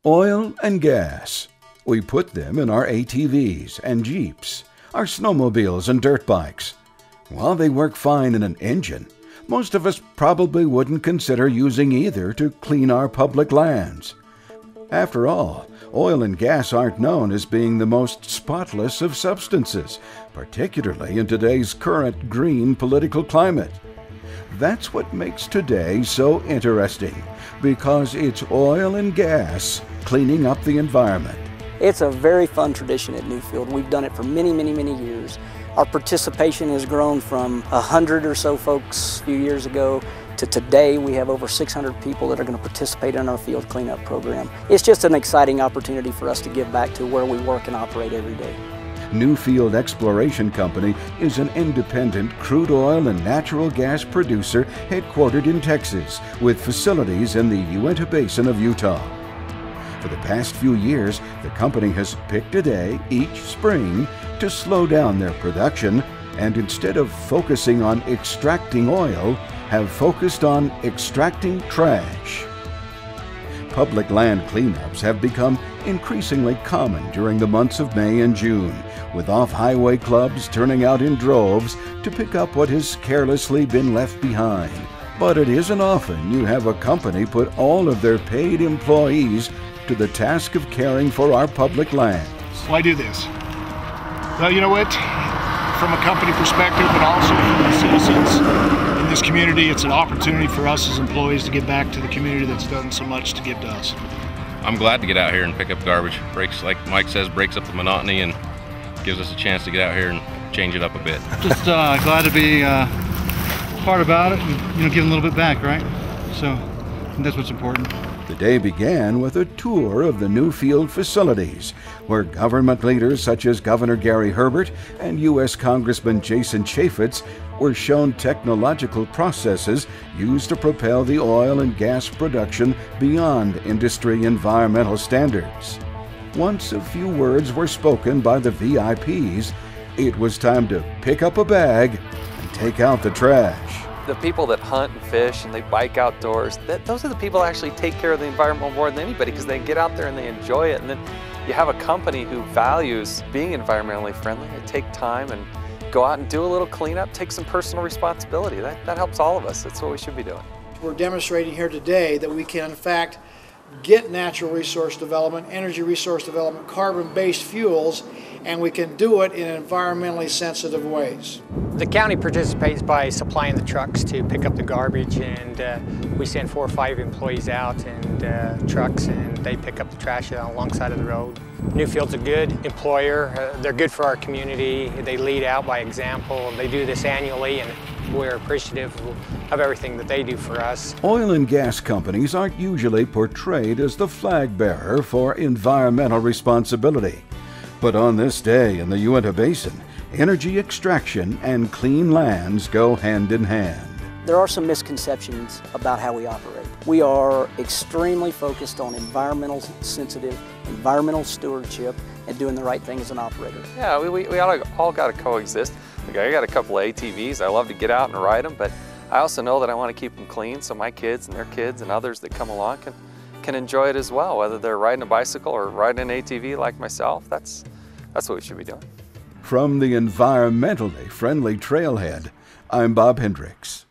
Oil and gas. We put them in our ATVs and Jeeps, our snowmobiles and dirt bikes. While they work fine in an engine, most of us probably wouldn't consider using either to clean our public lands. After all, oil and gas aren't known as being the most spotless of substances, particularly in today's current green political climate. That's what makes today so interesting, because it's oil and gas cleaning up the environment. It's a very fun tradition at Newfield. We've done it for many, many, many years. Our participation has grown from 100 or so folks a few years ago to today. We have over 600 people that are going to participate in our field cleanup program. It's just an exciting opportunity for us to give back to where we work and operate every day. Newfield Exploration Company is an independent crude oil and natural gas producer headquartered in Texas with facilities in the Uinta Basin of Utah. For the past few years, the company has picked a day each spring to slow down their production and instead of focusing on extracting oil, have focused on extracting trash. Public land cleanups have become increasingly common during the months of May and June, with off-highway clubs turning out in droves to pick up what has carelessly been left behind. But it isn't often you have a company put all of their paid employees to the task of caring for our public lands. Why do this? Well, you know what? From a company perspective, but also from the citizens in this community, it's an opportunity for us as employees to give back to the community that's done so much to give to us. I'm glad to get out here and pick up garbage. Breaks, like Mike says, breaks up the monotony and gives us a chance to get out here and change it up a bit. Just glad to be part about it and give them a little bit back, right? So that's what's important. The day began with a tour of the Newfield facilities, where government leaders such as Governor Gary Herbert and U.S. Congressman Jason Chaffetz were shown technological processes used to propel the oil and gas production beyond industry environmental standards. Once a few words were spoken by the VIPs, it was time to pick up a bag and take out the trash. The people that hunt and fish and they bike outdoors, those are the people that actually take care of the environment more than anybody, because they get out there and they enjoy it. And then you have a company who values being environmentally friendly. They take time and go out and do a little cleanup, take some personal responsibility. That helps all of us. That's what we should be doing. We're demonstrating here today that we can in fact get natural resource development, energy resource development, carbon-based fuels, and we can do it in environmentally sensitive ways. The county participates by supplying the trucks to pick up the garbage, and we send 4 or 5 employees out and trucks, and they pick up the trash alongside of the road. Newfield's a good employer. They're good for our community. They lead out by example. They do this annually, and we're appreciative of everything that they do for us. Oil and gas companies aren't usually portrayed as the flag bearer for environmental responsibility. But on this day in the Uinta Basin, energy extraction and clean lands go hand in hand. There are some misconceptions about how we operate. We are extremely focused on environmental sensitive, environmental stewardship, and doing the right thing as an operator. Yeah, we all got to coexist. I got a couple of ATVs. I love to get out and ride them, but I also know that I want to keep them clean so my kids and their kids and others that come along can enjoy it as well, whether they're riding a bicycle or riding an ATV like myself. That's what we should be doing. From the environmentally friendly Trailhead, I'm Bob Hendricks.